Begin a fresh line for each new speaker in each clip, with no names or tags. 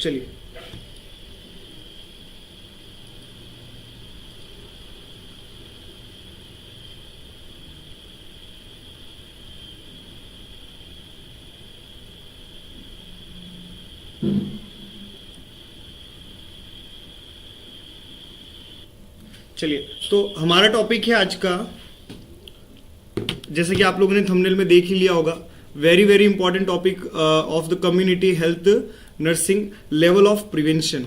चलिए, चलिए तो हमारा टॉपिक है आज का, जैसे कि आप लोगों ने थंबनेल में देख ही लिया होगा, very very important topic of the community health nursing, level of prevention,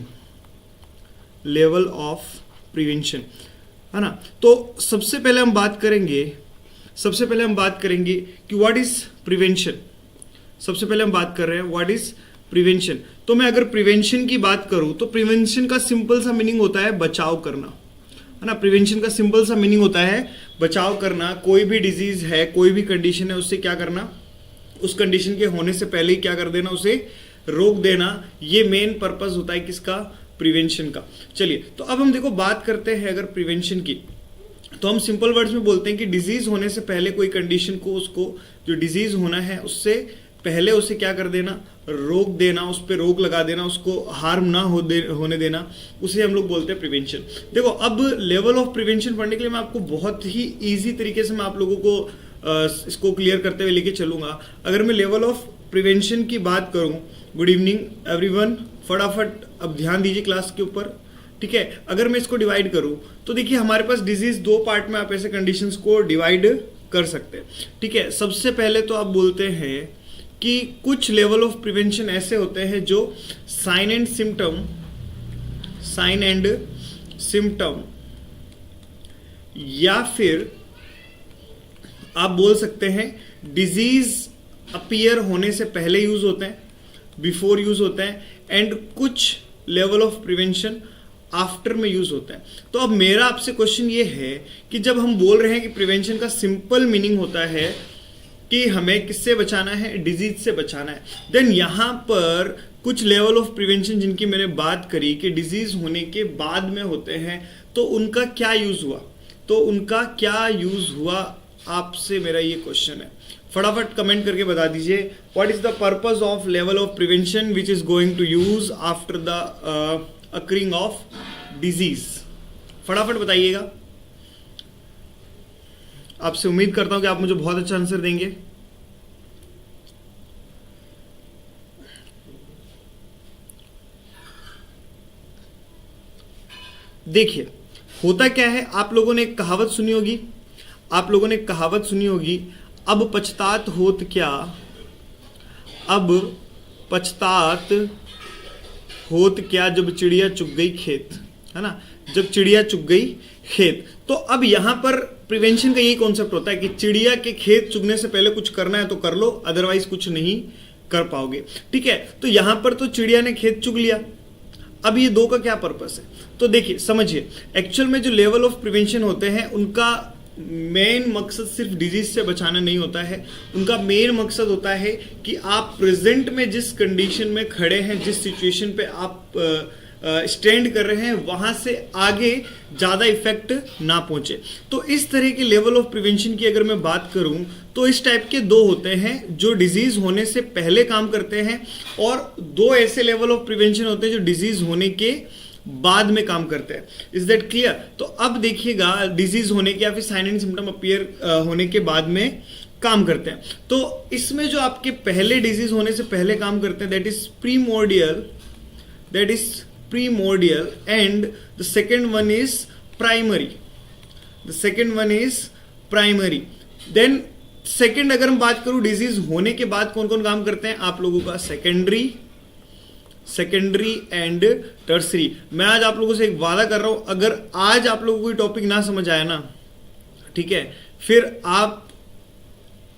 level of prevention, है ना। तो सबसे पहले हम बात करेंगे कि व्हाट इज प्रिवेंशन। सबसे पहले हम बात कर रहे हैं व्हाट इज प्रिवेंशन। तो मैं अगर प्रिवेंशन की बात करूं तो प्रिवेंशन का सिंपल सा मीनिंग होता है बचाव करना, है ना। प्रिवेंशन का सिंपल सा मीनिंग होता है बचाव करना। कोई भी डिजीज है, कोई भी कंडीशन है, उससे क्या करना, उस कंडीशन के होने से पहले ही क्या कर देना, उसे रोक देना। ये मेन पर्पस होता है किसका, प्रिवेंशन का। चलिए तो अब हम देखो बात करते हैं अगर प्रिवेंशन की, तो हम सिंपल वर्ड्स में बोलते हैं कि डिजीज होने से पहले कोई कंडीशन को, उसको जो डिजीज होना है उससे पहले उसे क्या कर देना, रोक देना, उस पर रोक लगा देना, उसको हार्म ना होने देना, उसे हम लोग बोलते हैं प्रिवेंशन। देखो अब लेवल ऑफ प्रिवेंशन पढ़ने के लिए मैं आपको बहुत ही इजी तरीके से मैं आप लोगों को इसको क्लियर करते हुए लेके चलूंगा। अगर मैं लेवल ऑफ प्रिवेंशन की बात करूं, गुड इवनिंग एवरीवन, फटाफट अब ध्यान दीजिए क्लास के ऊपर, ठीक है। अगर मैं इसको डिवाइड करूं तो देखिए हमारे पास डिजीज दो पार्ट में आप ऐसे कंडीशंस को डिवाइड कर सकते हैं, ठीक है। सबसे पहले तो आप बोलते हैं कि कुछ लेवल ऑफ प्रिवेंशन ऐसे होते हैं जो साइन एंड सिम्टम या फिर आप बोल सकते हैं डिजीज अपीयर होने से पहले यूज होते हैं, बिफोर यूज होते हैं, एंड कुछ लेवल ऑफ प्रिवेंशन आफ्टर में यूज होता है। तो अब मेरा आपसे क्वेश्चन ये है कि जब हम बोल रहे हैं कि प्रिवेंशन का सिंपल मीनिंग होता है कि हमें किससे बचाना है, डिजीज से बचाना है, देन यहां पर कुछ लेवल ऑफ प्रिवेंशन जिनकी मैंने बात करी कि डिजीज होने के बाद में होते हैं, तो उनका क्या यूज हुआ, आपसे मेरा ये क्वेश्चन है। फटाफट कमेंट करके बता दीजिए what is the purpose of level of prevention which is going to use after the occurring of disease. फटाफट बताइएगा, आपसे उम्मीद करता हूं कि आप मुझे बहुत अच्छा आंसर देंगे। देखिए होता क्या है, आप लोगों ने एक कहावत सुनी होगी, अब पछतात होत क्या, अब पछतात होत क्या जब चिड़िया चुग गई खेत, है ना, जब चिड़िया चुग गई खेत। तो अब यहां पर प्रिवेंशन का यही कॉन्सेप्ट होता है कि चिड़िया के खेत चुगने से पहले कुछ करना है तो कर लो, अदरवाइज कुछ नहीं कर पाओगे, ठीक है। तो यहां पर तो चिड़िया ने खेत चुग लिया, अब ये दो का क्या पर्पस है, तो देखिए समझिए, एक्चुअल में जो लेवल ऑफ प्रिवेंशन होते हैं उनका मेन मकसद सिर्फ डिजीज से बचाना नहीं होता है, उनका मेन मकसद होता है कि आप प्रेजेंट में जिस कंडीशन में खड़े हैं, जिस सिचुएशन पे आप स्टैंड कर रहे हैं, वहां से आगे ज्यादा इफेक्ट ना पहुंचे। तो इस तरह के लेवल ऑफ प्रिवेंशन की अगर मैं बात करूं तो इस टाइप के दो होते हैं जो डिजीज होने से पहले काम करते हैं, और दो ऐसे लेवल ऑफ प्रिवेंशन होते हैं जो डिजीज होने के बाद में काम करते हैं। Is that clear? तो अब देखिएगा, डिजीज होने के या फिर साइन एंड सिम्टम अपीयर होने के बाद में काम करते हैं। तो इसमें जो आपके पहले डिजीज होने से पहले काम करते हैं, that is primordial, and the second one is primary. Then second अगर हम बात करूं डिजीज होने के बाद कौन कौन काम करते हैं, आप लोगों का सेकेंडरी एंड टर्सरी। मैं आज आप लोगों से एक वादा कर रहा हूं, अगर आज आप लोगों को ये टॉपिक ना समझ आया ना, ठीक है, फिर आप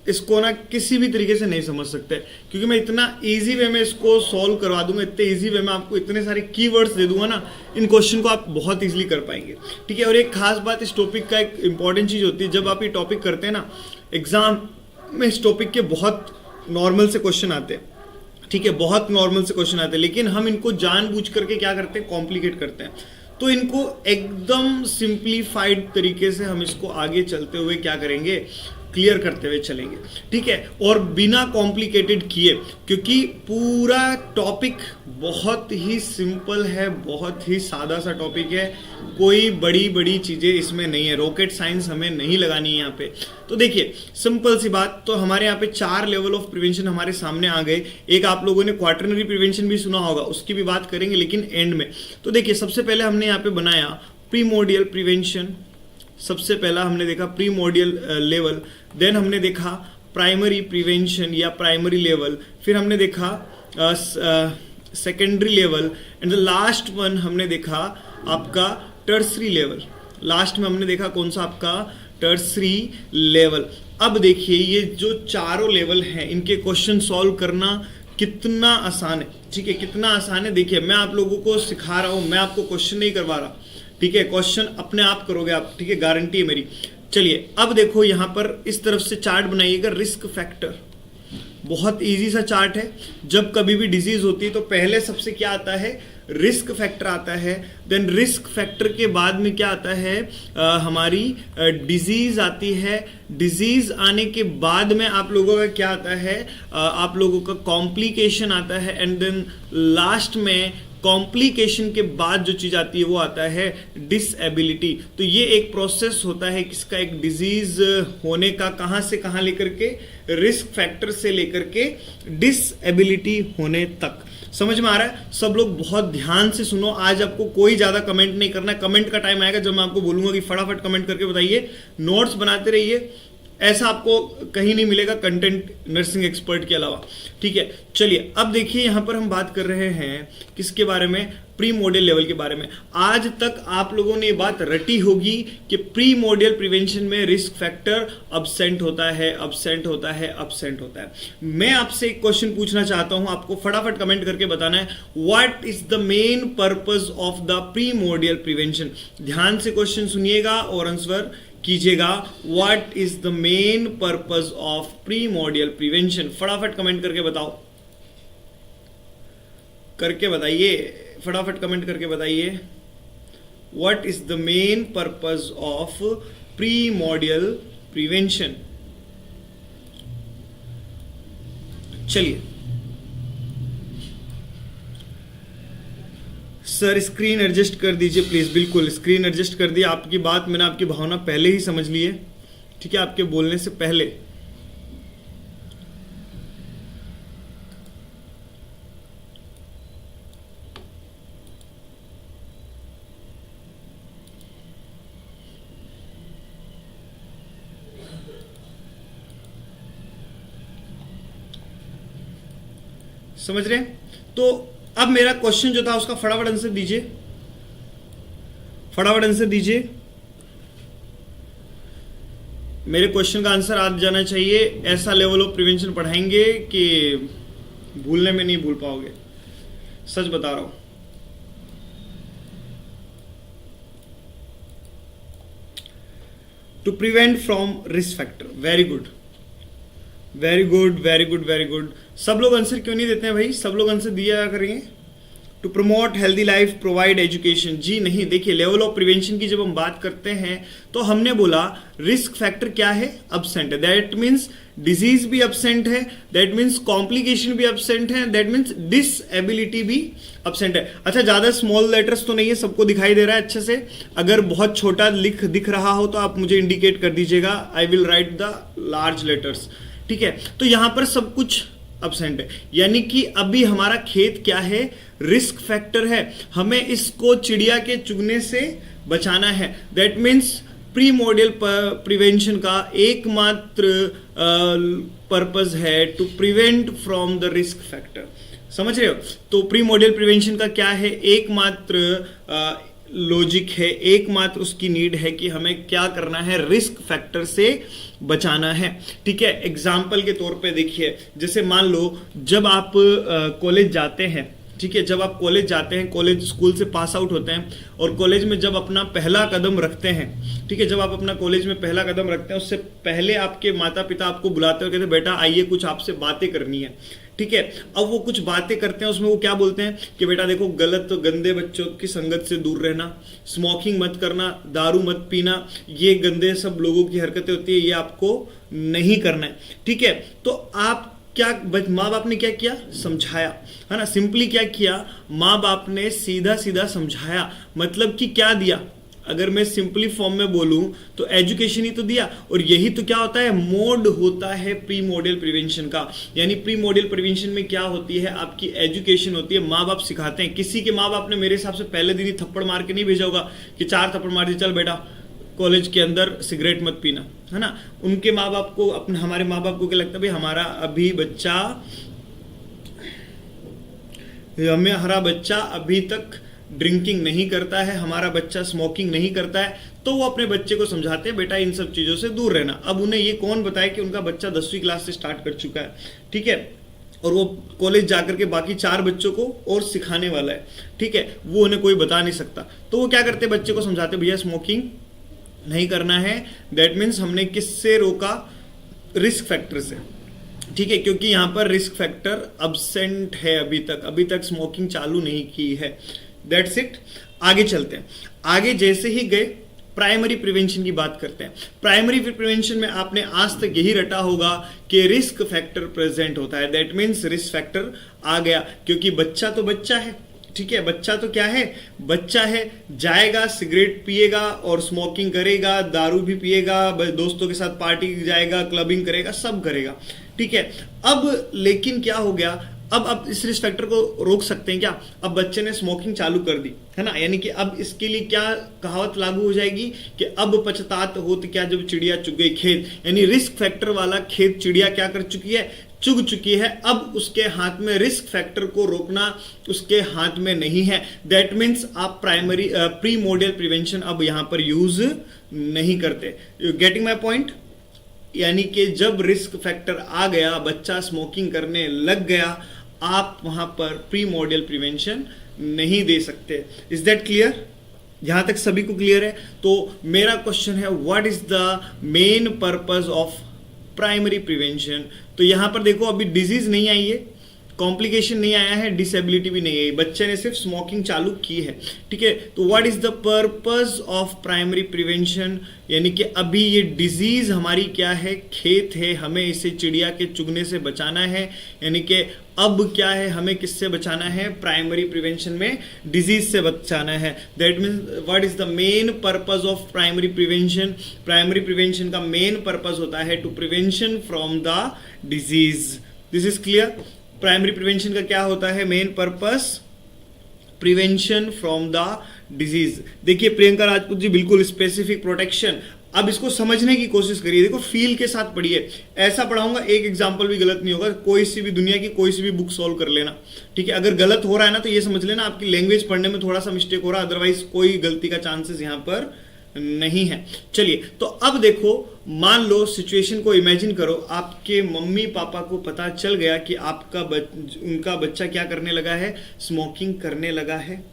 इसको ना किसी भी तरीके से नहीं समझ सकते, क्योंकि मैं इतना इजी वे में इसको सॉल्व करवा दूंगा, इतने इजी वे में आपको इतने सारे कीवर्ड्स दे दूंगा ना, इन क्वेश्चन को आप बहुत इजीली कर पाएंगे, ठीक है। और एक खास बात, इस टॉपिक का एक इंपॉर्टेंट चीज होती है, जब आप ये टॉपिक करते हैं ना, एग्जाम में इस टॉपिक के बहुत नॉर्मल से क्वेश्चन आते हैं, ठीक है, बहुत नॉर्मल से क्वेश्चन आते हैं, लेकिन हम इनको जानबूझ करके क्या करते हैं, कॉम्प्लिकेट करते हैं। तो इनको एकदम सिंप्लीफाइड तरीके से हम इसको आगे चलते हुए क्या करेंगे, क्लियर करते हुए चलेंगे, ठीक है, और बिना कॉम्प्लिकेटेड किए, क्योंकि पूरा टॉपिक बहुत ही सिंपल है, बहुत ही सादा सा टॉपिक है, कोई बड़ी बड़ी चीजें इसमें नहीं है, रॉकेट साइंस हमें नहीं लगानी है यहाँ पे। तो देखिए सिंपल सी बात, तो हमारे यहाँ पे 4 लेवल ऑफ प्रिवेंशन हमारे सामने आ गए। एक आप लोगों ने क्वार्टरनरी प्रिवेंशन भी सुना होगा, उसकी भी बात करेंगे लेकिन एंड में। तो देखिए सबसे पहले हमने यहाँ पे बनाया प्रीमोडियल प्रिवेंशन, सबसे पहला हमने देखा प्रीमोडियल लेवल, देन हमने देखा प्राइमरी प्रिवेंशन या प्राइमरी लेवल, फिर हमने देखा secondary level, and the last one हमने देखा आपका टर्सरी लेवल। लास्ट में हमने देखा कौन सा आपका टर्सरी लेवल। अब देखिए ये जो चारों लेवल हैं इनके क्वेश्चन सॉल्व करना कितना आसान है, ठीक है, कितना आसान है। देखिए मैं आप लोगों को सिखा रहा हूं, मैं आपको क्वेश्चन नहीं करवा रहा, ठीक है, क्वेश्चन अपने आप करोगे आप, ठीक है, गारंटी है मेरी। चलिए अब देखो यहां पर इस तरफ से चार्ट बनाइएगा, रिस्क फैक्टर, बहुत इजी सा चार्ट है। जब कभी भी डिजीज होती है तो पहले सबसे क्या आता है, रिस्क फैक्टर आता है, देन रिस्क फैक्टर के बाद में क्या आता है, हमारी डिजीज आती है, डिजीज आने के बाद में आप लोगों का क्या आता है, आप लोगों का कॉम्प्लिकेशन आता है, एंड देन लास्ट में कॉम्प्लिकेशन के बाद जो चीज आती है वो आता है डिसएबिलिटी। तो ये एक प्रोसेस होता है किसका, एक डिजीज होने का, कहां से कहां लेकर के, रिस्क फैक्टर से लेकर के डिसएबिलिटी होने तक। समझ में आ रहा है? सब लोग बहुत ध्यान से सुनो, आज आपको कोई ज्यादा कमेंट नहीं करना है। कमेंट का टाइम आएगा जब मैं आपको बोलूंगा कि फटाफट कमेंट करके बताइए, नोट्स बनाते रहिए, ऐसा आपको कहीं नहीं मिलेगा कंटेंट नर्सिंग एक्सपर्ट के अलावा, ठीक है। चलिए अब देखिए यहां पर हम बात कर रहे हैं किसके बारे में, प्री मोडियल लेवल के बारे में। आज तक आप लोगों ने ये बात रटी होगी कि प्री मोडियल प्रिवेंशन में रिस्क फैक्टर अब्सेंट होता है, अब्सेंट होता है, अब्सेंट होता है। मैं आपसे एक क्वेश्चन पूछना चाहता हूं, आपको फटाफट कमेंट करके बताना है, what is the main purpose of the primordial prevention. ध्यान से क्वेश्चन सुनिएगा और आंसर कीजिएगा, what is the main purpose of primordial prevention. फटाफट कमेंट करके बताओ, करके बताइए, फटाफट कमेंट करके बताइए, what is the main purpose of primordial prevention. चलिए सर स्क्रीन एडजस्ट कर दीजिए प्लीज, बिल्कुल स्क्रीन एडजस्ट कर दिया। आपकी बात मैंने, आपकी भावना पहले ही समझ ली है, ठीक है, आपके बोलने से पहले। समझ रहे हैं? तो अब मेरा क्वेश्चन जो था उसका फटाफट आंसर दीजिए, फटाफट आंसर दीजिए। मेरे क्वेश्चन का आंसर आ जाना चाहिए। ऐसा लेवल ऑफ प्रिवेंशन पढ़ाएंगे कि भूलने में नहीं भूल पाओगे, सच बता रहा हूं। To prevent from risk factor, very good, very good, very good, very good. सब लोग आंसर क्यों नहीं देते हैं भाई? सब लोग आंसर दिया करेंगे। To promote healthy life, provide education, जी नहीं। देखिए लेवल ऑफ प्रिवेंशन की जब हम बात करते हैं तो हमने बोला रिस्क फैक्टर क्या है, अब्सेंट है, दैट मीन्स डिजीज भी अब्सेंट है, दैट मीन्स कॉम्प्लिकेशन भी अब्सेंट है, दैट मीन्स डिसएबिलिटी भी अब्सेंट है। अच्छा ज्यादा स्मॉल लेटर्स तो नहीं है, सबको दिखाई दे रहा है अच्छे से? अगर बहुत छोटा दिख रहा हो तो आप मुझे इंडिकेट कर दीजिएगा, I will write the large letters, ठीक है। तो यहां पर सब कुछ अब्सेंट है, यानी कि अभी हमारा खेत क्या है, रिस्क फैक्टर है, हमें इसको चिड़िया के चुगने से बचाना है। दैट मीन्स प्रीमोडियल प्रिवेंशन का एकमात्र पर्पस है to prevent from the risk factor. समझ रहे हो? तो प्रीमोडियल प्रिवेंशन का क्या है, एकमात्र लॉजिक है, एकमात्र उसकी नीड है कि हमें क्या करना है, रिस्क फैक्टर से बचाना है, ठीक है। एग्जाम्पल के तौर पे देखिए, जैसे मान लो जब आप कॉलेज जाते हैं, ठीक है, जब आप कॉलेज जाते हैं, कॉलेज स्कूल से पास आउट होते हैं और कॉलेज में जब अपना पहला कदम रखते हैं, ठीक है, जब आप अपना कॉलेज में पहला कदम रखते हैं उससे पहले आपके माता पिता आपको बुलाते हैं, कहते हैं बेटा आइए कुछ आपसे बातें करनी है। ठीक है, अब वो कुछ बातें करते हैं, उसमें वो क्या बोलते हैं कि बेटा देखो गलत तो गंदे बच्चों की संगत से दूर रहना, स्मोकिंग मत करना, दारू मत पीना, ये गंदे सब लोगों की हरकतें होती है, ये आपको नहीं करना है। ठीक है, तो आप क्या, माँ बाप ने क्या किया, समझाया, है ना, सिंपली क्या किया, माँ बाप ने सीधा सीधा समझाया, मतलब कि क्या दिया, अगर मैं सिंपली फॉर्म में बोलूं तो एजुकेशन ही तो दिया। और यही तो क्या होता है, मोड होता है प्री मॉडल प्रिवेंशन का। यानी प्री मॉडल प्रिवेंशन में क्या होती है, आपकी एजुकेशन होती है, माँ बाप सिखाते हैं। किसी के माँ बाप ने मेरे हिसाब से पहले दिन ही थप्पड़ मार के नहीं भेजा होगा कि 4 थप्पड़ मार दी, चल बेटा कॉलेज के अंदर सिगरेट मत पीना, है ना। उनके माँ बाप को, अपने हमारे माँ बाप को क्या लगता है, भाई हमारा बच्चा अभी तक ड्रिंकिंग नहीं करता है, हमारा बच्चा स्मोकिंग नहीं करता है, तो वो अपने बच्चे को समझाते हैं बेटा इन सब चीजों से दूर रहना। अब उन्हें ये कौन बताए कि उनका बच्चा 10वीं क्लास से स्टार्ट कर चुका है, ठीक है, और वो कॉलेज जाकर के बाकी 4 बच्चों को और सिखाने वाला है, ठीक है, वो उन्हें कोई बता नहीं सकता। तो वो क्या करते, बच्चे को समझाते भैया स्मोकिंग नहीं करना है। दैट मीन्स हमने किससे रोका, रिस्क फैक्टर से, ठीक है, क्योंकि यहां पर रिस्क फैक्टर अब्सेंट है, अभी तक स्मोकिंग चालू नहीं की है। That's it. आगे चलते हैं, आगे जैसे ही गए प्राइमरी प्रिवेंशन की बात करते हैं। प्राइमरी प्रिवेंशन में आपने आज तक यही रटा होगा कि रिस्क फैक्टर प्रेजेंट होता है। दैट मीन्स रिस्क फैक्टर आ गया, क्योंकि बच्चा तो बच्चा है, ठीक है, बच्चा तो क्या है, बच्चा है, जाएगा सिगरेट पिएगा और स्मोकिंग करेगा, दारू भी पिएगा, दोस्तों के साथ पार्टी जाएगा, क्लबिंग करेगा, सब करेगा, ठीक है। अब लेकिन क्या हो गया, अब इस रिस्क फैक्टर को रोक सकते हैं क्या, अब बच्चे ने स्मोकिंग चालू कर दी, है ना, यानी कि अब इसके लिए क्या कहावत लागू हो जाएगी कि अब पछतात होत क्या जब चिड़िया चुग गई खेत। यानी रिस्क फैक्टर वाला खेत चिड़िया क्या कर चुकी है, चुग चुकी है। अब उसके हाथ में रिस्क फैक्टर को रोकना उसके हाथ में नहीं है। दैट मीन्स आप प्री मॉडल प्रिवेंशन अब यहां पर यूज नहीं करते। You getting my point. यानी कि जब रिस्क फैक्टर आ गया, बच्चा स्मोकिंग करने लग गया, आप वहां पर प्री मॉडल प्रिवेंशन नहीं दे सकते। Is that clear? यहां तक सभी को क्लियर है? तो मेरा क्वेश्चन है, what is the main purpose of primary prevention? तो यहां पर देखो अभी डिजीज नहीं आई है, कॉम्प्लिकेशन नहीं आया है, डिसेबिलिटी भी नहीं आई, बच्चे ने सिर्फ स्मोकिंग चालू की है, ठीक है। तो what is the purpose of primary prevention? यानी कि अभी ये डिजीज हमारी क्या है, खेत है, हमें इसे चिड़िया के चुगने से बचाना है। यानी कि अब क्या है, हमें किससे बचाना है, प्राइमरी प्रिवेंशन में डिजीज से बचाना है। That means what is the main purpose of primary prevention? Primary prevention का मेन पर्पस होता है to prevention from the disease. This is clear? Primary prevention का क्या होता है main purpose? Prevention from the disease. देखिए प्रियंका राजपूत जी, बिल्कुल स्पेसिफिक प्रोटेक्शन। अब इसको समझने की कोशिश करिए, देखो फील के साथ पढ़िए। ऐसा पढ़ाऊंगा एक एग्जांपल भी गलत नहीं होगा, कोई सी भी दुनिया की कोई सी भी बुक सॉल्व कर लेना, ठीक है। अगर गलत हो रहा है ना तो ये समझ लेना आपकी लैंग्वेज पढ़ने में थोड़ा सा मिस्टेक हो रहा है, अदरवाइज कोई गलती का चांसेस यहां पर नहीं है। चलिए, तो अब देखो, मान लो सिचुएशन को इमेजिन करो, आपके मम्मी पापा को पता चल गया कि उनका बच्चा क्या करने लगा है, स्मोकिंग करने लगा है,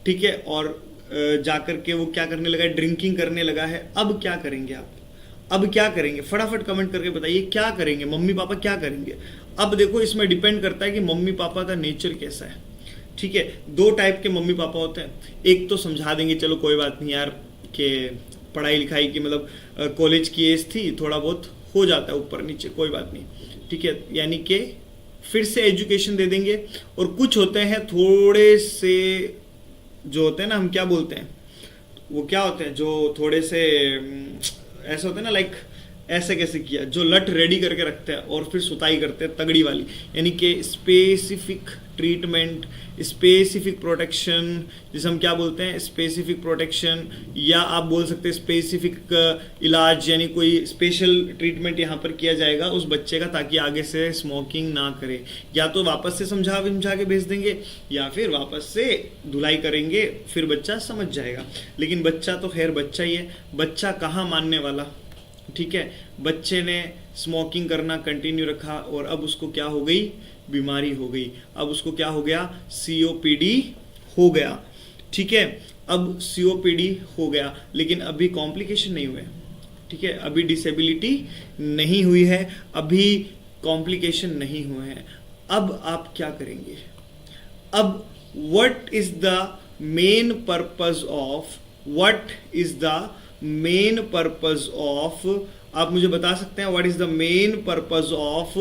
ठीक है, और जाकर के वो क्या करने लगा है, ड्रिंकिंग करने लगा है। अब क्या करेंगे आप? अब क्या करेंगे? फटाफट कमेंट करके बताइए क्या करेंगे, मम्मी पापा क्या करेंगे? अब देखो इसमें डिपेंड करता है कि मम्मी पापा का नेचर कैसा है, ठीक है। 2 टाइप के मम्मी पापा होते हैं। एक तो समझा देंगे चलो कोई बात नहीं यार, कि पढ़ाई लिखाई की मतलब कॉलेज की एज थी, थोड़ा बहुत हो जाता है ऊपर नीचे, कोई बात नहीं, ठीक है, यानी कि फिर से एजुकेशन दे देंगे। और कुछ होते हैं थोड़े से, जो होते हैं ना, हम क्या बोलते हैं, वो क्या होते हैं जो थोड़े से ऐसे होते हैं ना, लाइक ऐसे कैसे किया, जो लट रेडी करके रखते हैं और फिर सुताई करते हैं तगड़ी वाली। यानी कि स्पेसिफिक ट्रीटमेंट, स्पेसिफिक प्रोटेक्शन, जिसे हम क्या बोलते हैं, स्पेसिफिक प्रोटेक्शन, या आप बोल सकते हैं स्पेसिफिक इलाज, यानी कोई स्पेशल ट्रीटमेंट यहाँ पर किया जाएगा उस बच्चे का, ताकि आगे से स्मोकिंग ना करे। या तो वापस से समझा के भेज देंगे, या फिर वापस से धुलाई करेंगे, फिर बच्चा समझ जाएगा। लेकिन बच्चा तो खैर बच्चा ही है, बच्चा कहाँ मानने वाला, ठीक है, बच्चे ने स्मोकिंग करना कंटिन्यू रखा और अब उसको क्या हो गई, बीमारी हो गई, अब उसको क्या हो गया, सीओपीडी हो गया। ठीक है, अब सीओपीडी हो गया लेकिन अभी कॉम्प्लिकेशन नहीं हुए। ठीक है, अभी डिसेबिलिटी नहीं हुई है, अभी कॉम्प्लिकेशन नहीं हुए हैं। अब आप क्या करेंगे, अब what is the main purpose of, what is the main purpose of, आप मुझे बता सकते हैं what is the main purpose of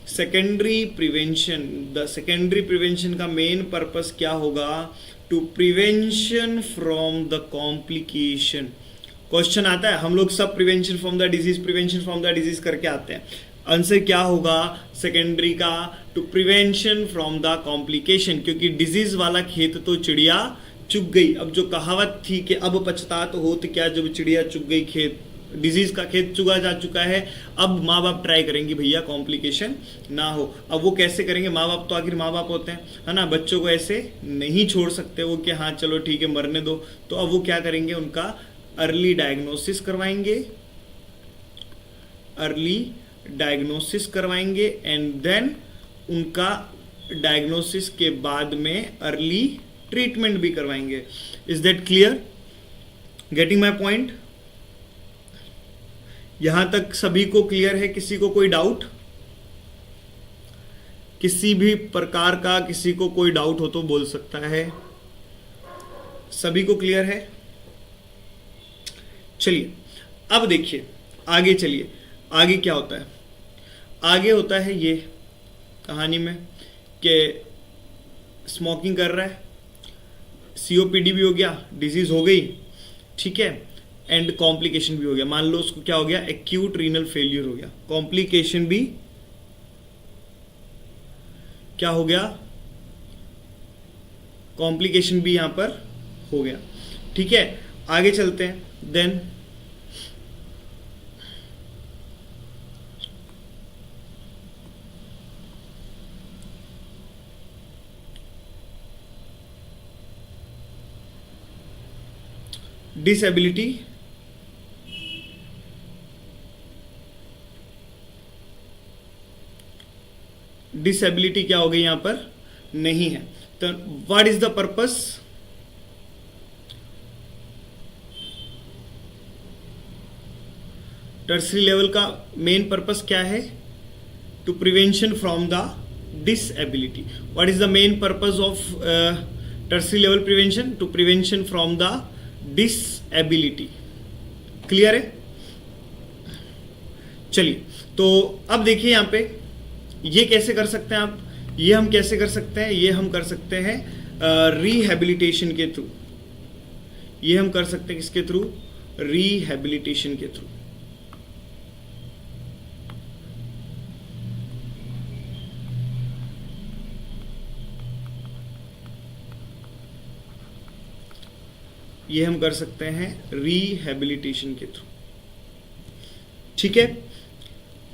secondary prevention. The secondary prevention का मेन पर्पस क्या होगा, to prevention from the complication. Question आता है, हम लोग सब prevention from the disease, prevention from the disease करके आते हैं, आंसर क्या होगा सेकेंडरी का, to prevention from the complication. क्योंकि डिजीज वाला खेत तो चिड़िया चुग गई। अब जो कहावत थी कि अब पछतात होत क्या जब चिड़िया चुग गई खेत, डिजीज का खेत चुगा जा चुका है। अब माँ बाप ट्राई करेंगे भैया कॉम्प्लिकेशन ना हो। अब वो कैसे करेंगे, माँ बाप तो आखिर माँ बाप होते हैं, है ना, बच्चों को ऐसे नहीं छोड़ सकते वो कि हाँ चलो ठीक है मरने दो। तो अब वो क्या करेंगे, उनका अर्ली डायग्नोसिस करवाएंगे, अर्ली डायग्नोसिस करवाएंगे एंड देन उनका डायग्नोसिस के बाद में अर्ली ट्रीटमेंट भी करवाएंगे। Is that clear, getting my point? यहां तक सभी को क्लियर है? किसी को कोई डाउट, किसी भी प्रकार का किसी को कोई डाउट हो तो बोल सकता है। सभी को क्लियर है? चलिए अब देखिए आगे, चलिए आगे क्या होता है। आगे होता है ये कहानी में कि स्मोकिंग कर रहा है, सीओपीडी भी हो गया, डिजीज हो गई, ठीक है, एंड कॉम्प्लिकेशन भी हो गया। मान लो उसको क्या हो गया, एक्यूट रीनल फेलियर हो गया, कॉम्प्लिकेशन भी क्या हो गया, कॉम्प्लिकेशन भी यहां पर हो गया। ठीक है, आगे चलते हैं। देन डिसेबिलिटी, डिसेबिलिटी क्या हो गई यहां पर, नहीं है। तो what is the purpose, tertiary level का मेन पर्पस क्या है, to prevention from the disability. What is the main purpose of tertiary level prevention, to prevention from the disability. Clear है? चलिए तो अब देखिए यहां पे ये कैसे कर सकते हैं आप, ये हम कैसे कर सकते हैं, ये हम कर सकते हैं रिहेबिलिटेशन के थ्रू। ये हम कर सकते हैं किसके थ्रू, रिहेबिलिटेशन के थ्रू। ये हम कर सकते हैं रिहेबिलिटेशन के थ्रू। ठीक है,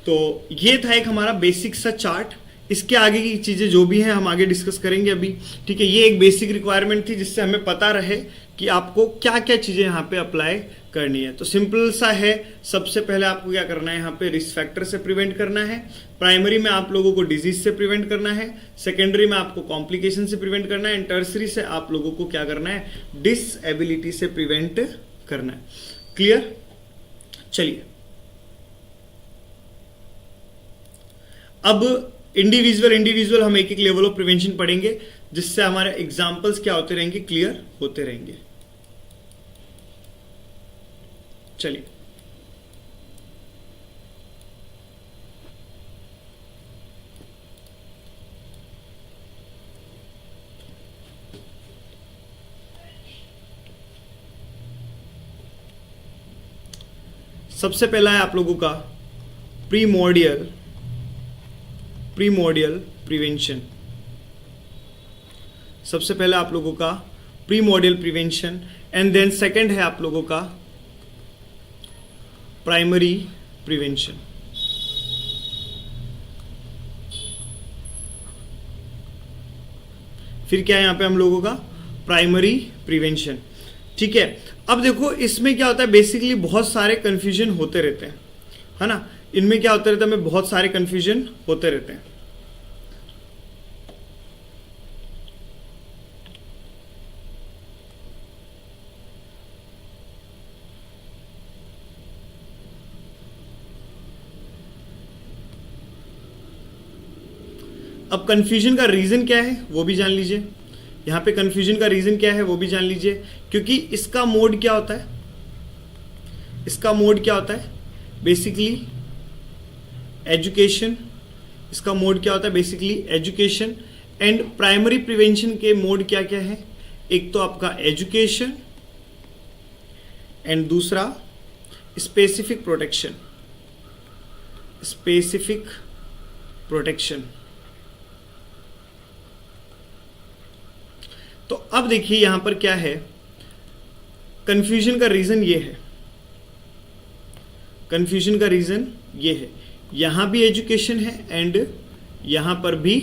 तो ये था एक हमारा बेसिक सा चार्ट। इसके आगे की चीजें जो भी हैं हम आगे डिस्कस करेंगे अभी। ठीक है, ये एक बेसिक रिक्वायरमेंट थी जिससे हमें पता रहे कि आपको क्या क्या चीजें यहाँ पे अप्लाई करनी है। तो सिंपल सा है, सबसे पहले आपको क्या करना है, यहाँ पे रिस्क फैक्टर से प्रिवेंट करना है। प्राइमरी में आप लोगों को डिजीज से प्रिवेंट करना है, सेकेंडरी में आपको कॉम्प्लिकेशन से प्रिवेंट करना है, एंड टर्सरी से आप लोगों को क्या करना है, डिसएबिलिटी से प्रिवेंट करना है। क्लियर? चलिए अब इंडिविजुअल हम एक एक लेवल ऑफ प्रिवेंशन पढ़ेंगे जिससे हमारे एग्जाम्पल्स क्या होते रहेंगे, क्लियर होते रहेंगे। चलिए सबसे पहला है आप लोगों का प्रीमोर्डियल प्रिवेंशन। सबसे पहले आप लोगों का primordial prevention, and then second है आप लोगों का प्राइमरी प्रिवेंशन। फिर क्या है यहां पे हम लोगों का प्राइमरी प्रिवेंशन। ठीक है, अब देखो इसमें क्या होता है, बेसिकली बहुत सारे कंफ्यूजन होते रहते हैं। है ना। इनमें क्या होता रहता है, हमें बहुत सारे कंफ्यूजन होते रहते हैं। अब कंफ्यूजन का रीजन क्या है वो भी जान लीजिए। यहां पे कंफ्यूजन का रीजन क्या है वो भी जान लीजिए, क्योंकि इसका मोड क्या होता है, इसका मोड क्या होता है बेसिकली एजुकेशन। इसका मोड क्या होता है basically education. And primary prevention के मोड क्या क्या है, एक तो आपका एजुकेशन एंड दूसरा स्पेसिफिक प्रोटेक्शन। Specific protection. तो अब देखिए यहां पर क्या है, कंफ्यूजन का रीजन ये है, कंफ्यूजन का रीजन ये है, यहां भी एजुकेशन है एंड यहां पर भी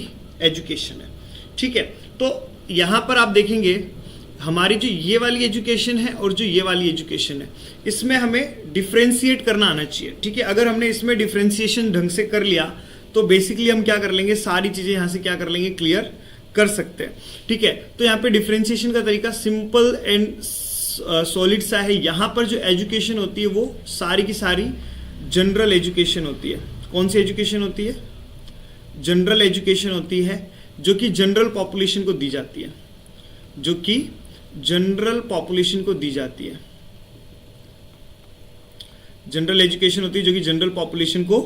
एजुकेशन है, ठीक है। तो यहां पर आप देखेंगे हमारी जो ये वाली एजुकेशन है और जो ये वाली एजुकेशन है, इसमें हमें डिफ्रेंशिएट करना आना चाहिए, ठीक है। अगर हमने इसमें डिफ्रेंशिएशन ढंग से कर लिया तो बेसिकली हम क्या कर लेंगे, सारी चीजें यहां से क्या कर लेंगे, क्लियर कर सकते हैं, ठीक है। तो यहाँ पे डिफरेंशिएशन का तरीका सिंपल एंड सॉलिड सा है। यहाँ पर जो एजुकेशन होती है वो सारी की सारी जनरल एजुकेशन होती है। कौन सी एजुकेशन होती है, जनरल एजुकेशन होती है, जो कि जनरल पॉपुलेशन को दी जाती है, जो कि जनरल पॉपुलेशन को दी जाती है। जनरल एजुकेशन होती है जो कि जनरल पॉपुलेशन को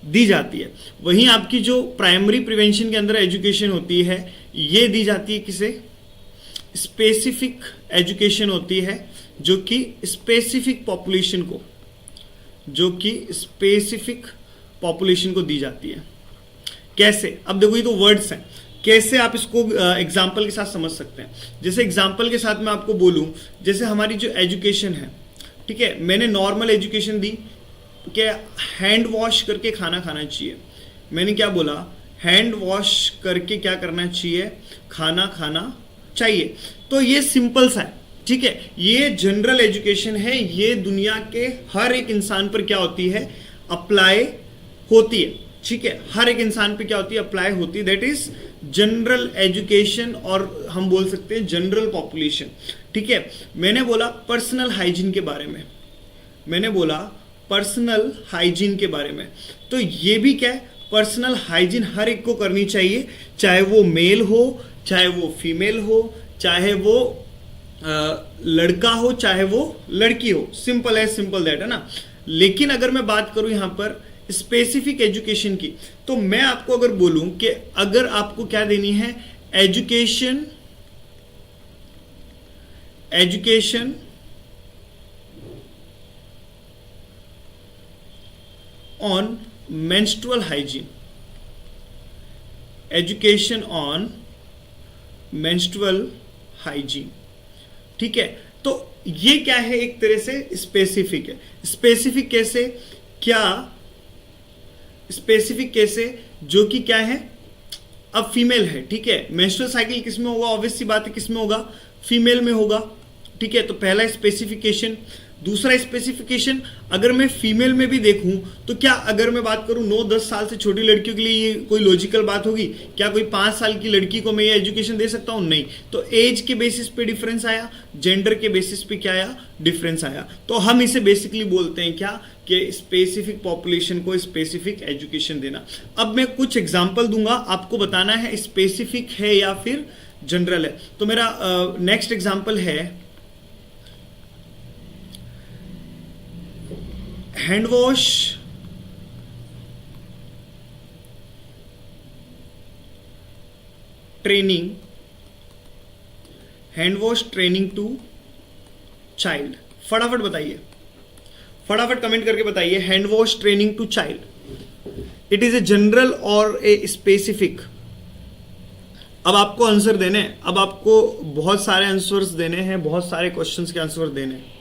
दी जाती है। वहीं आपकी जो प्राइमरी प्रिवेंशन के अंदर एजुकेशन होती है ये दी जाती है किसे, स्पेसिफिक एजुकेशन होती है, जो कि स्पेसिफिक पॉपुलेशन को, जो कि स्पेसिफिक पॉपुलेशन को दी जाती है। कैसे, अब देखो ये तो वर्ड्स हैं, कैसे आप इसको एग्जाम्पल के साथ समझ सकते हैं। जैसे एग्जाम्पल के साथ मैं आपको बोलूं, जैसे हमारी जो एजुकेशन है, ठीक है, मैंने नॉर्मल एजुकेशन दी कि हैंड वॉश करके खाना खाना चाहिए। मैंने क्या बोला, हैंड वॉश करके क्या करना चाहिए, खाना खाना चाहिए। तो ये सिंपल सा है, ठीक है। ये जनरल एजुकेशन है, ये दुनिया के हर एक इंसान पर क्या होती है, अप्लाई होती है, ठीक है। हर एक इंसान पे क्या होती है, अप्लाई होती है। दैट इज जनरल एजुकेशन, और हम बोल सकते हैं जनरल पॉपुलेशन, ठीक है। मैंने बोला पर्सनल हाइजीन के बारे में, मैंने बोला पर्सनल हाइजीन के बारे में। तो ये भी क्या है, पर्सनल हाइजीन हर एक को करनी चाहिए, चाहे वो मेल हो, चाहे वो फीमेल हो, चाहे वो लड़का हो, चाहे वो लड़की हो। सिंपल है, सिंपल दैट, है ना। लेकिन अगर मैं बात करूं यहां पर स्पेसिफिक एजुकेशन की, तो मैं आपको अगर बोलूं कि अगर आपको क्या देनी है, education, education on menstrual hygiene, education on menstrual hygiene, ठीक है। तो ये क्या है, एक तरह से स्पेसिफिक है। स्पेसिफिक कैसे, क्या स्पेसिफिक कैसे, जो कि क्या है, अब फीमेल है, ठीक है। मेंस्ट्रुअल साइकिल किसमें होगा, ऑब्वियस सी बात है किसमें होगा, फीमेल में होगा, ठीक है। तो पहला स्पेसिफिकेशन। दूसरा स्पेसिफिकेशन, अगर मैं फीमेल में भी देखूं तो क्या, अगर मैं बात करूं 9-10 साल से छोटी लड़कियों के लिए ये कोई लॉजिकल बात होगी क्या? कोई 5 साल की लड़की को मैं ये एजुकेशन दे सकता हूं? नहीं। तो एज के बेसिस पे डिफरेंस आया, जेंडर के बेसिस पे क्या आया, डिफरेंस आया। तो हम इसे बेसिकली बोलते हैं क्या, कि स्पेसिफिक पॉपुलेशन को स्पेसिफिक एजुकेशन देना। अब मैं कुछ एग्जाम्पल दूंगा, आपको बताना है स्पेसिफिक है या फिर जनरल है। तो मेरा नेक्स्ट एग्जाम्पल है hand wash training, hand wash training to child. फटाफट बताइए, फटाफट कमेंट करके बताइए, hand wash training to child, it is a general और ए स्पेसिफिक। अब आपको आंसर देने हैं, अब आपको बहुत सारे आंसर्स देने हैं, बहुत सारे क्वेश्चंस के आंसर देने हैं।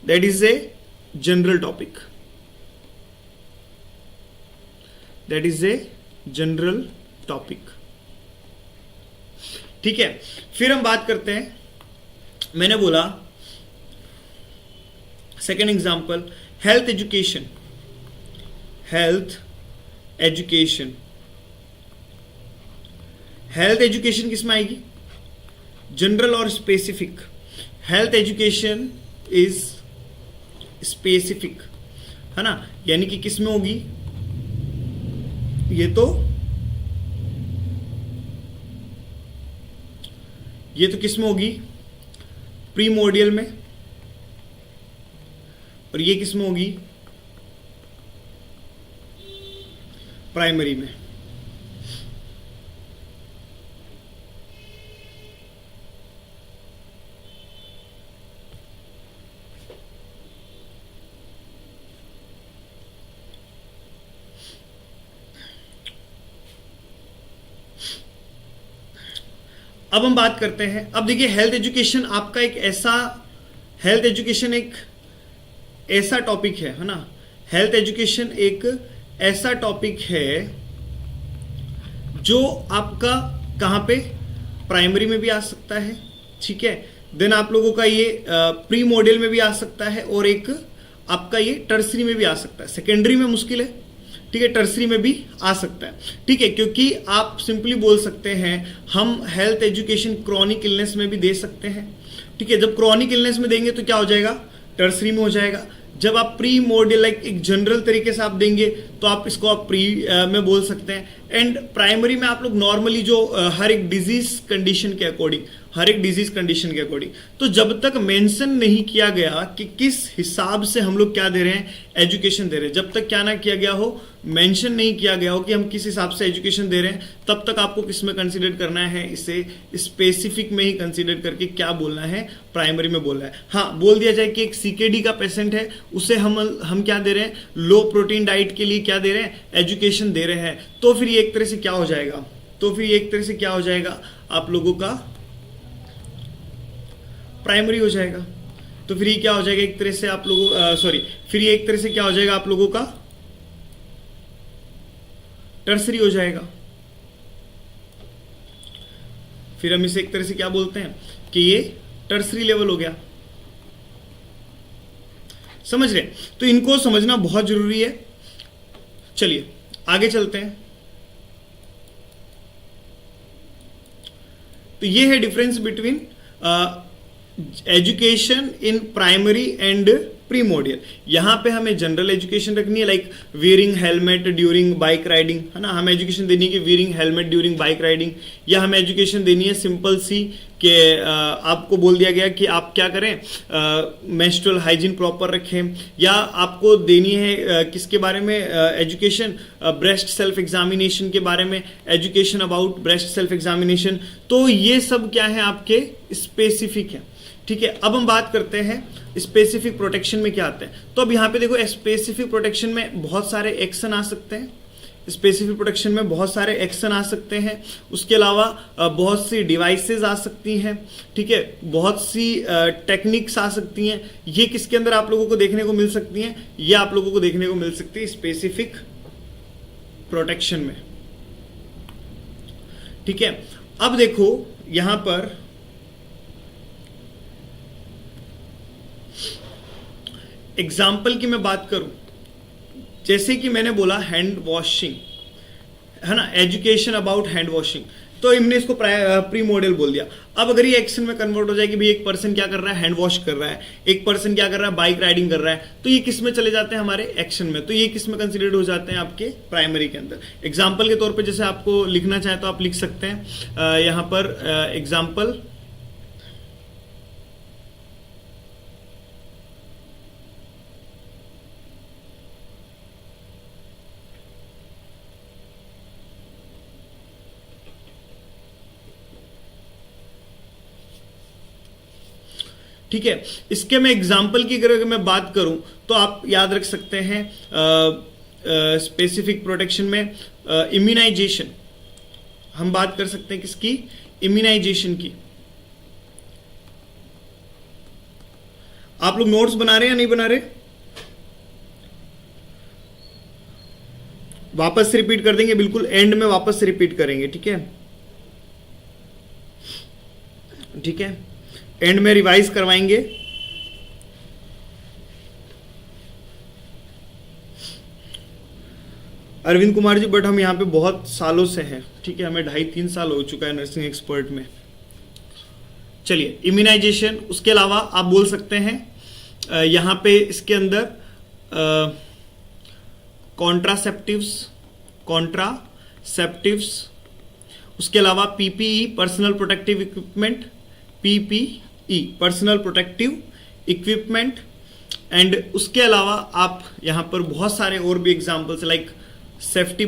That is a general topic. That is a general topic. ठीक है, फिर हम बात करते हैं, मैंने बोला second example, health education, health education, health education किस में आएगी? जनरल और specific. Health education is specific, है ना, यानी कि किस में होगी? ये तो किस में होगी? प्रीमोडियल में। और ये किस में होगी? प्राइमरी में। अब हम बात करते हैं, अब देखिए हेल्थ एजुकेशन आपका एक ऐसा, हेल्थ एजुकेशन एक ऐसा टॉपिक है ना, हेल्थ एजुकेशन एक ऐसा टॉपिक है जो आपका कहां पे? प्राइमरी में भी आ सकता है, ठीक है, देन आप लोगों का ये प्री मॉड्यूल में भी आ सकता है, और एक आपका ये टर्सरी में भी आ सकता है। सेकेंडरी में मुश्किल है, ठीक है, टर्सरी में भी आ सकता है, ठीक है, क्योंकि आप सिंपली बोल सकते हैं हम हेल्थ एजुकेशन क्रॉनिक इलनेस में भी दे सकते हैं, ठीक है। जब क्रॉनिक इलनेस में देंगे तो क्या हो जाएगा? टर्सरी में हो जाएगा। जब आप प्री मॉड्यूल लाइक एक जनरल तरीके से आप देंगे तो आप इसको आप प्री में बोल सकते हैं। एंड प्राइमरी में आप लोग नॉर्मली जो हर एक डिजीज कंडीशन के अकॉर्डिंग, तो जब तक मेंशन नहीं किया गया कि किस हिसाब से हम लोग क्या दे रहे हैं, एजुकेशन दे रहे हैं, जब तक क्या ना किया गया हो, मेंशन नहीं किया गया हो कि हम किस हिसाब से एजुकेशन दे रहे हैं, तब तक आपको किस में कंसीडर करना है? इसे स्पेसिफिक में ही कंसीडर करके क्या बोलना है? प्राइमरी में बोलना है। हाँ, बोल दिया जाए कि एक सीकेडी का पेशेंट है, उसे हम क्या दे रहे हैं? लो प्रोटीन डाइट के लिए क्या दे रहे हैं? एजुकेशन दे रहे हैं। तो फिर ये एक तरह से क्या हो जाएगा? आप लोगों का प्राइमरी हो जाएगा। तो फिर ये क्या हो जाएगा? एक तरह से आप लोगों फिर ये एक तरह से क्या हो जाएगा? आप लोगों का टर्सरी हो जाएगा। फिर हम इसे एक तरह से क्या बोलते हैं कि ये टर्सरी लेवल हो गया। समझ रहे? तो इनको समझना बहुत जरूरी है। चलिए आगे चलते हैं। तो ये है difference between education in primary and primordial. यहां पे हमें जनरल एजुकेशन रखनी है, like wearing helmet during bike riding, है ना, हमें एजुकेशन देनी है कि wearing helmet during bike riding, या हमें एजुकेशन देनी है सिंपल सी कि आपको बोल दिया गया कि आप क्या करें, मेंस्ट्रुअल हाइजीन प्रॉपर रखें, या आपको देनी है किसके बारे में एजुकेशन, ब्रेस्ट सेल्फ एग्जामिनेशन के बारे में, education about breast self examination. तो ये सब क्या है? आपके स्पेसिफिक है, ठीक है। अब हम बात करते हैं स्पेसिफिक प्रोटेक्शन में क्या आता है। तो अब यहाँ पे देखो, स्पेसिफिक प्रोटेक्शन में बहुत सारे एक्शन आ सकते हैं, उसके अलावा बहुत सी डिवाइसेस आ सकती हैं, ठीक है, बहुत सी टेक्निक्स आ सकती हैं। ये किसके अंदर आप लोगों को देखने को मिल सकती हैं? ये आप लोगों को देखने को मिल सकती है स्पेसिफिक प्रोटेक्शन में, ठीक है। अब देखो यहां पर एग्जाम्पल की मैं बात करूं, जैसे कि मैंने बोला हैंड वॉशिंग, है ना, एजुकेशन अबाउट हैंड वॉशिंग, तो हमने इसको प्री मॉडल बोल दिया। अब अगर ये एक्शन में कन्वर्ट हो जाए कि भाई एक पर्सन क्या कर रहा है? हैंड वॉश कर रहा है, एक पर्सन क्या कर रहा है? बाइक राइडिंग कर रहा है, तो ये किस में चले जाते हैं? हमारे एक्शन में। तो ये किस में कंसिडर्ड हो जाते हैं? आपके प्राइमरी के अंदर। एग्जाम्पल के तौर पर जैसे आपको लिखना चाहे तो आप लिख सकते हैं यहां पर एग्जाम्पल, ठीक है। इसके मैं एग्जाम्पल की अगर मैं बात करूं तो आप याद रख सकते हैं स्पेसिफिक प्रोटेक्शन में इम्यूनाइजेशन, हम बात कर सकते हैं किसकी? इम्यूनाइजेशन की। आप लोग नोट्स बना रहे हैं या नहीं बना रहे? वापस से रिपीट कर देंगे, बिल्कुल एंड में वापस से रिपीट करेंगे, ठीक है, ठीक है, एंड में रिवाइज करवाएंगे। अरविंद कुमार जी, बट हम यहाँ पे बहुत सालों से हैं, ठीक है, हमें 2.5-3 साल हो चुका है नर्सिंग एक्सपर्ट में। चलिए, इम्यूनाइजेशन, उसके अलावा आप बोल सकते हैं यहाँ पे इसके अंदर कॉन्ट्रासेप्टिव्स, उसके अलावा PPE, personal protective equipment, PPE personal protective equipment, and उसके अलावा आप यहां पर बहुत सारे और भी एग्जांपल्स लाइक सेफ्टी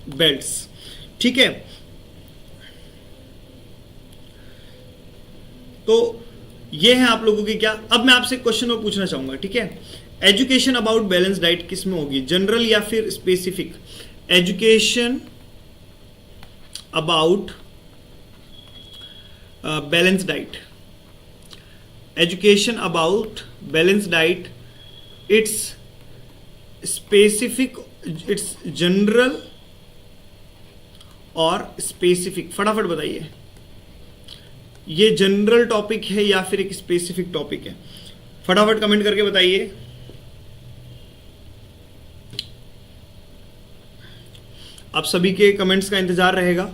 बेल्ट्स, ठीक है। तो ये है आप लोगों की क्या। अब मैं आपसे क्वेश्चन और पूछना चाहूंगा, ठीक है, एजुकेशन अबाउट बैलेंस डाइट किस में होगी, जनरल या फिर specific? Education about balance diet, education about balance diet, it's specific, it's general और स्पेसिफिक? फटाफट बताइए, ये जनरल टॉपिक है या फिर एक स्पेसिफिक टॉपिक है? फटाफट कमेंट करके बताइए। आप सभी के कमेंट्स का इंतजार रहेगा।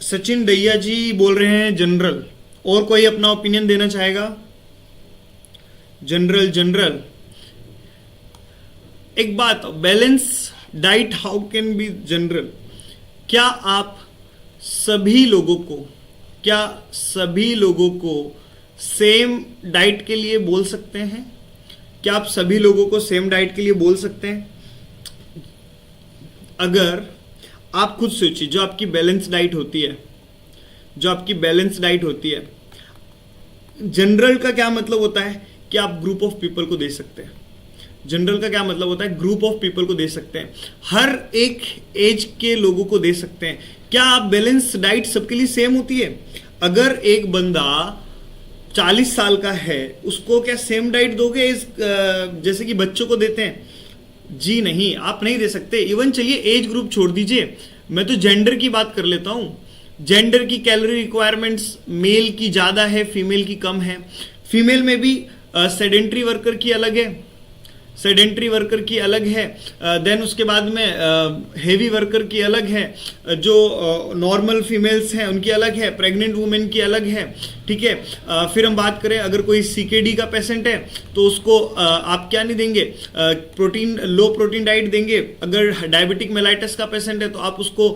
सचिन दैया जी बोल रहे हैं जनरल, और कोई अपना ओपिनियन देना चाहेगा? जनरल। एक बात, balance diet how can be general? क्या आप सभी लोगों को सेम डाइट के लिए बोल सकते हैं? क्या आप सभी लोगों को सेम डाइट के लिए बोल सकते हैं? अगर आप खुद सोचिए, जो आपकी बैलेंस डाइट होती है, जनरल का क्या मतलब होता है कि आप ग्रुप ऑफ पीपल को दे सकते हैं। जनरल का क्या मतलब होता है? ग्रुप ऑफ पीपल को दे सकते हैं, हर एक एज के लोगों को दे सकते हैं। क्या आप बैलेंस डाइट सबके लिए सेम होती है? अगर एक बंदा 40 साल का है, उसको क्या सेम डाइट दोगे जैसे कि बच्चों को देते हैं? जी नहीं, आप नहीं दे सकते। इवन चलिए एज ग्रुप छोड़ दीजिए, मैं तो जेंडर की बात कर लेता हूं। जेंडर की कैलोरी रिक्वायरमेंट्स मेल की ज्यादा है, फीमेल की कम है। फीमेल में भी सेडेंट्री वर्कर की अलग है, देन उसके बाद में हेवी वर्कर की अलग है, जो नॉर्मल फीमेल्स हैं उनकी अलग है, प्रेग्नेंट वुमेन की अलग है, ठीक है। फिर हम बात करें, अगर कोई सीकेडी का पेशेंट है तो उसको आप क्या नहीं देंगे, लो प्रोटीन डाइट देंगे। अगर डायबिटिक मेलाइटिस का पेशेंट है तो आप उसको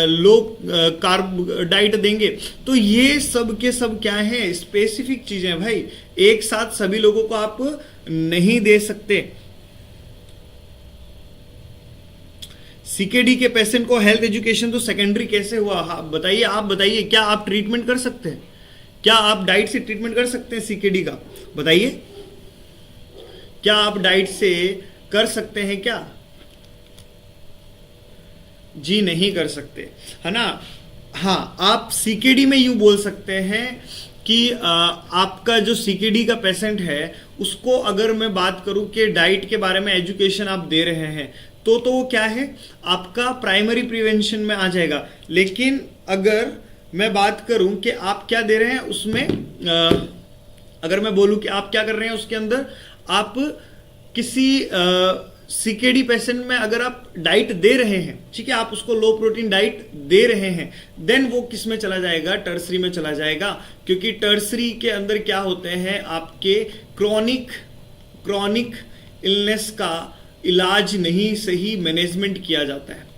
लो कार्ब डाइट देंगे। तो ये सब के सब क्या है, स्पेसिफिक चीजें हैं भाई, एक साथ सभी लोगों को आप नहीं दे सकते। सीकेडी के पेशेंट को हेल्थ एजुकेशन तो सेकेंडरी कैसे हुआ? बताइए, आप बताइए, क्या आप ट्रीटमेंट कर सकते हैं? क्या आप डाइट से ट्रीटमेंट कर सकते हैं सीकेडी का? बताइए, क्या आप डाइट से कर सकते हैं क्या? जी नहीं कर सकते, है ना। हाँ, आप सीकेडी में यूं बोल सकते हैं कि आपका जो सीकेडी का पेशेंट है उसको अगर मैं बात करूं कि डाइट के बारे में एजुकेशन आप दे रहे हैं तो वो क्या है, आपका प्राइमरी प्रिवेंशन में आ जाएगा। लेकिन अगर मैं बात करूं कि आप क्या दे रहे हैं उसमें, अगर मैं बोलूं कि आप क्या कर रहे हैं उसके अंदर, आप किसी सीकेडी पेशेंट में अगर आप डाइट दे रहे हैं, ठीक है, आप उसको लो प्रोटीन डाइट दे रहे हैं, देन वो किस में चला जाएगा, टर्सरी में चला जाएगा। क्योंकि टर्सरी के अंदर क्या होते हैं, आपके क्रॉनिक इलनेस का इलाज नहीं सही मैनेजमेंट किया जाता है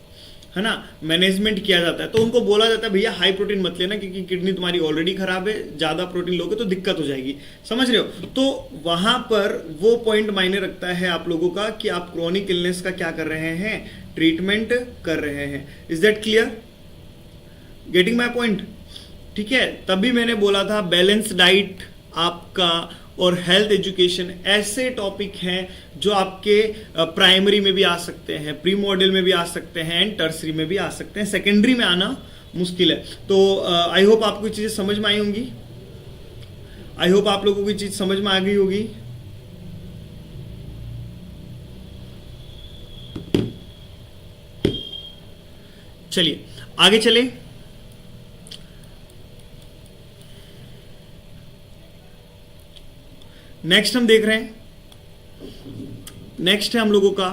ना, मैनेजमेंट किया जाता है। तो उनको बोला जाता है भैया हाई प्रोटीन मत लेना, क्योंकि किडनी तुम्हारी ऑलरेडी खराब है, ज्यादा प्रोटीन लोगे तो दिक्कत हो जाएगी, समझ रहे हो। तो वहां पर वो पॉइंट मायने रखता है आप लोगों का कि आप क्रॉनिक इलनेस का क्या कर रहे हैं, ट्रीटमेंट कर रहे हैं। Is that clear? Getting my point? ठीक है, तभी मैंने बोला था बैलेंस डाइट आपका और हेल्थ एजुकेशन ऐसे टॉपिक हैं जो आपके प्राइमरी में भी आ सकते हैं, प्री मॉडल में भी आ सकते हैं, एंड टर्सरी में भी आ सकते हैं, सेकेंडरी में आना मुश्किल है। तो आई होप आपको चीजें समझ में आई होंगी। आई होप आप लोगों की चीज समझ में आ गई होगी। चलिए आगे चले। नेक्स्ट हम देख रहे हैं, नेक्स्ट है हम लोगों का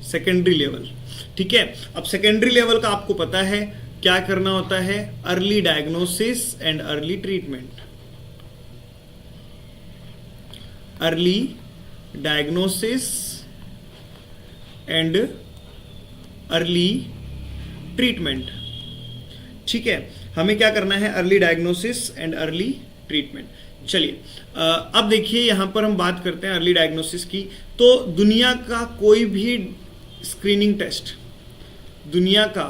सेकेंडरी लेवल। ठीक है, अब सेकेंडरी लेवल का आपको पता है क्या करना होता है, early diagnosis and early treatment. Early diagnosis and early treatment. ठीक है, हमें क्या करना है, early diagnosis and early treatment. चलिए अब देखिए यहां पर हम बात करते हैं अर्ली डायग्नोसिस की। तो दुनिया का कोई भी स्क्रीनिंग टेस्ट, दुनिया का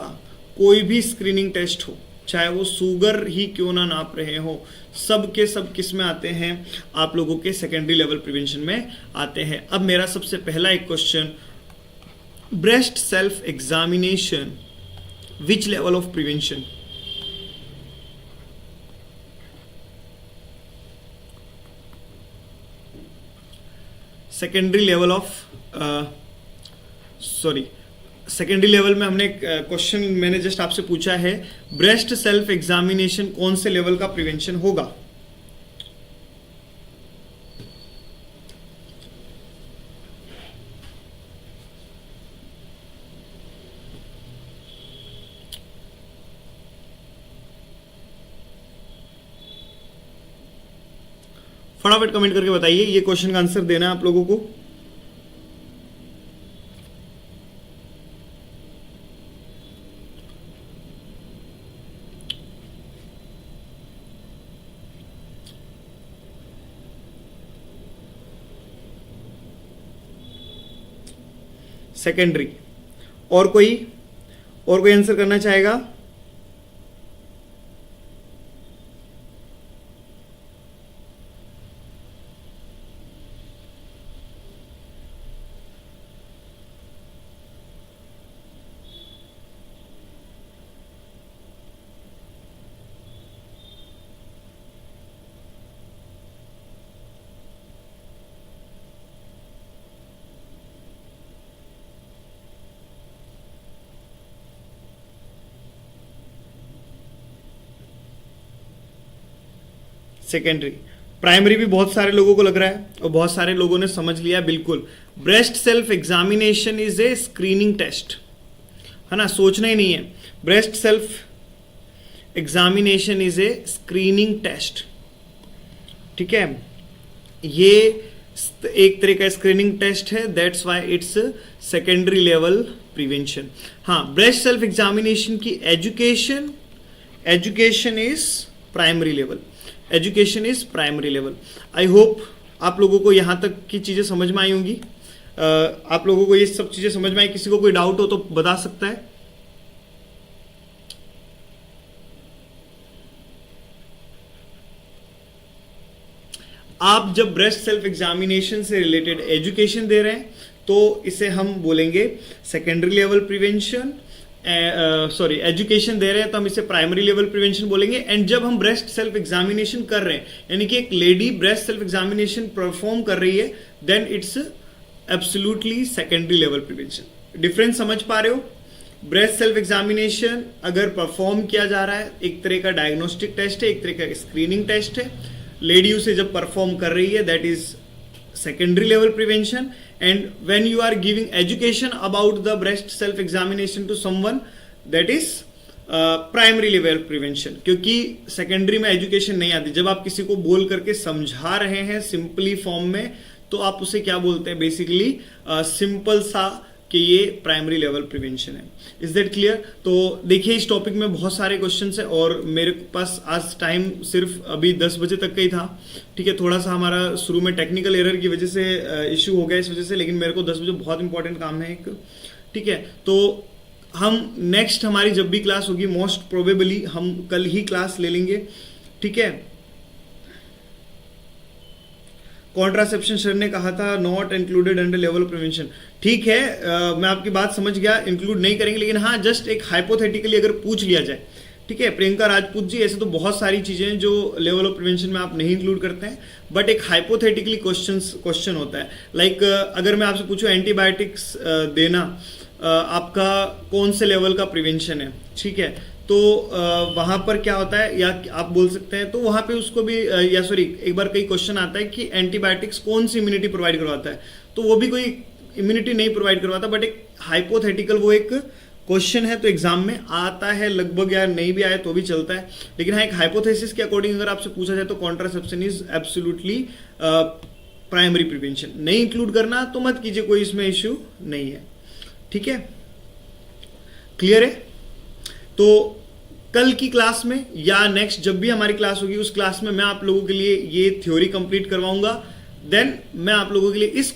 कोई भी स्क्रीनिंग टेस्ट हो, चाहे वो शुगर ही क्यों ना नाप रहे हो, सब के सब किस में आते हैं, आप लोगों के सेकेंडरी लेवल प्रिवेंशन में आते हैं। अब मेरा सबसे पहला एक question, breast self examination which level of prevention? Secondary level of secondary level में हमने क्वेश्चन मैंने जस्ट आपसे पूछा है, ब्रेस्ट सेल्फ एग्जामिनेशन कौन से लेवल का प्रिवेंशन होगा? फटाफट कमेंट करके बताइए, ये क्वेश्चन का आंसर देना है आप लोगों को। सेकेंडरी। और कोई आंसर करना चाहेगा? सेकेंडरी। प्राइमरी भी बहुत सारे लोगों को लग रहा है और बहुत सारे लोगों ने समझ लिया। बिल्कुल, breast self examination is a screening test, है ना, सोचना ही नहीं है। Breast self examination is a screening test. ठीक है, ये एक तरह का स्क्रीनिंग टेस्ट है, that's why it's secondary level prevention. हाँ, ब्रेस्ट सेल्फ एग्जामिनेशन की education is primary level, education is primary level. I hope आप लोगों को यहां तक की चीजें समझ में आई होंगी। आप लोगों को ये सब चीजें समझ में आई? किसी को कोई डाउट हो तो बता सकता है। आप जब ब्रेस्ट सेल्फ एग्जामिनेशन से रिलेटेड एजुकेशन दे रहे हैं तो इसे हम बोलेंगे सेकेंडरी लेवल प्रिवेंशन। एजुकेशन दे रहे हैं तो हम इसे प्राइमरी लेवल प्रिवेंशन बोलेंगे। एंड जब हम ब्रेस्ट सेल्फ एग्जामिनेशन कर रहे हैं, यानी कि एक lady breast self examination perform कर रही है, then it's absolutely secondary level prevention. Difference समझ पा रहे हो? ब्रेस्ट सेल्फ एग्जामिनेशन अगर परफॉर्म किया जा रहा है, एक तरह का डायग्नोस्टिक टेस्ट है, एक तरह का स्क्रीनिंग टेस्ट है। लेडी उसे जब परफॉर्म कर रही है, that is secondary level prevention. And when you are giving education about the breast self examination to someone, that is primary level prevention. क्योंकि सेकेंडरी में एजुकेशन नहीं आती। जब आप किसी को बोल करके समझा रहे हैं सिंपली फॉर्म में, तो आप उसे क्या बोलते हैं, बेसिकली सिंपल सा, कि ये प्राइमरी लेवल प्रिवेंशन है। Is that clear? तो देखिए, इस टॉपिक में बहुत सारे क्वेश्चंस है और मेरे पास आज टाइम सिर्फ अभी 10 बजे तक का ही था। ठीक है, थोड़ा सा हमारा शुरू में टेक्निकल एरर की वजह से इश्यू हो गया इस वजह से, लेकिन मेरे को 10 बजे बहुत इंपॉर्टेंट काम है एक। ठीक है, तो हम नेक्स्ट हमारी जब भी क्लास होगी, मोस्ट प्रोबेबली हम कल ही क्लास ले लेंगे। ठीक है, कॉन्ट्रासेप्शन सर ने कहा था not included under level of prevention. ठीक है, मैं आपकी बात समझ गया, इंक्लूड नहीं करेंगे, लेकिन हाँ, जस्ट एक हाइपोथेटिकली अगर पूछ लिया जाए ठीक है, प्रियंका राजपूत जी, ऐसे तो बहुत सारी चीजें हैं जो लेवल ऑफ प्रिवेंशन में आप नहीं इंक्लूड करते हैं, बट एक हाइपोथेटिकली क्वेश्चन होता है। लाइक अगर मैं आपसे पूछूं एंटीबायोटिक्स देना आपका कौन से लेवल का प्रिवेंशन है, ठीक है, तो वहां पर क्या होता है, या आप बोल सकते हैं तो वहां पे उसको भी या सॉरी एक बार कई क्वेश्चन आता है कि एंटीबायोटिक्स कौन सी इम्यूनिटी प्रोवाइड करवाता है, तो वो भी कोई इम्यूनिटी नहीं प्रोवाइड करवाता, बट एक हाइपोथेटिकल वो एक क्वेश्चन है, तो एग्जाम में आता है लगभग, या नहीं भी आए तो भी चलता है। लेकिन हाँ, एक हाइपोथेसिस के अकॉर्डिंग अगर आपसे पूछा जाए तो contraception is absolutely primary prevention. नहीं इंक्लूड करना तो मत कीजिए, कोई इसमें इश्यू नहीं है, ठीक है, क्लियर है। तो कल की क्लास में या नेक्स्ट जब भी हमारी क्लास होगी उस क्लास में मैं आप लोगों के लिए ये थ्योरी कंप्लीट करवाऊंगा, देन मैं आप लोगों के लिए इस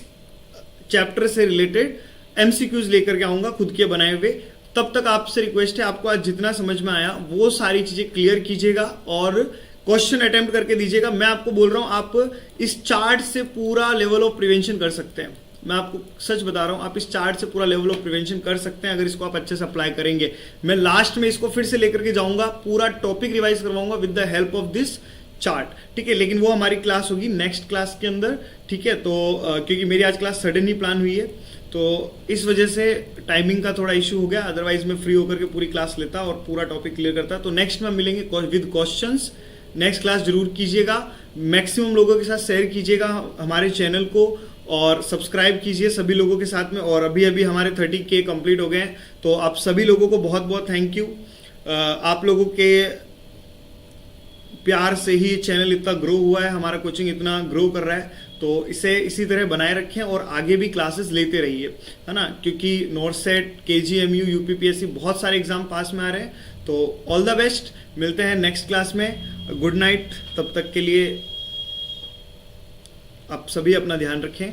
चैप्टर से रिलेटेड एमसीक्यूज लेकर के आऊंगा खुद के बनाए हुए। तब तक आपसे रिक्वेस्ट है, आपको आज जितना समझ में आया वो सारी चीजें क्लियर कीजिएगा और क्वेश्चन अटेम्प्ट करके दीजिएगा। मैं आपको बोल रहा हूं, आप इस चार्ट से पूरा लेवल ऑफ प्रिवेंशन कर सकते हैं। मैं आपको सच बता रहा हूं, आप इस चार्ट से पूरा लेवल ऑफ प्रिवेंशन कर सकते हैं अगर इसको आप अच्छे से अप्लाई करेंगे। मैं लास्ट में इसको फिर से लेकर के जाऊंगा, पूरा टॉपिक रिवाइज करवाऊंगा with the help of this chart, ठीक है। लेकिन वो हमारी क्लास होगी नेक्स्ट क्लास के अंदर, ठीक है। तो क्योंकि मेरी आज क्लास सडन ही प्लान हुई है, तो इस वजह से टाइमिंग का थोड़ा इशू हो गया, अदरवाइज मैं फ्री होकर के पूरी क्लास लेता और पूरा टॉपिक क्लियर करता। तो नेक्स्ट में मिलेंगे विद क्वेश्चंस। नेक्स्ट क्लास जरूर कीजिएगा, मैक्सिमम लोगों के साथ शेयर कीजिएगा हमारे चैनल को और सब्सक्राइब कीजिए सभी लोगों के साथ में। और अभी अभी हमारे 30K कंप्लीट हो गए हैं, तो आप सभी लोगों को बहुत बहुत थैंक यू। आप लोगों के प्यार से ही चैनल इतना ग्रो हुआ है, हमारा कोचिंग इतना ग्रो कर रहा है, तो इसे इसी तरह बनाए रखें और आगे भी क्लासेस लेते रहिए, है ना, क्योंकि नॉर्थ सेट, KGMU, UPPSC बहुत सारे एग्जाम पास में आ रहे हैं। तो ऑल द बेस्ट, मिलते हैं नेक्स्ट क्लास में। गुड नाइट, तब तक के लिए आप सभी अपना ध्यान रखें।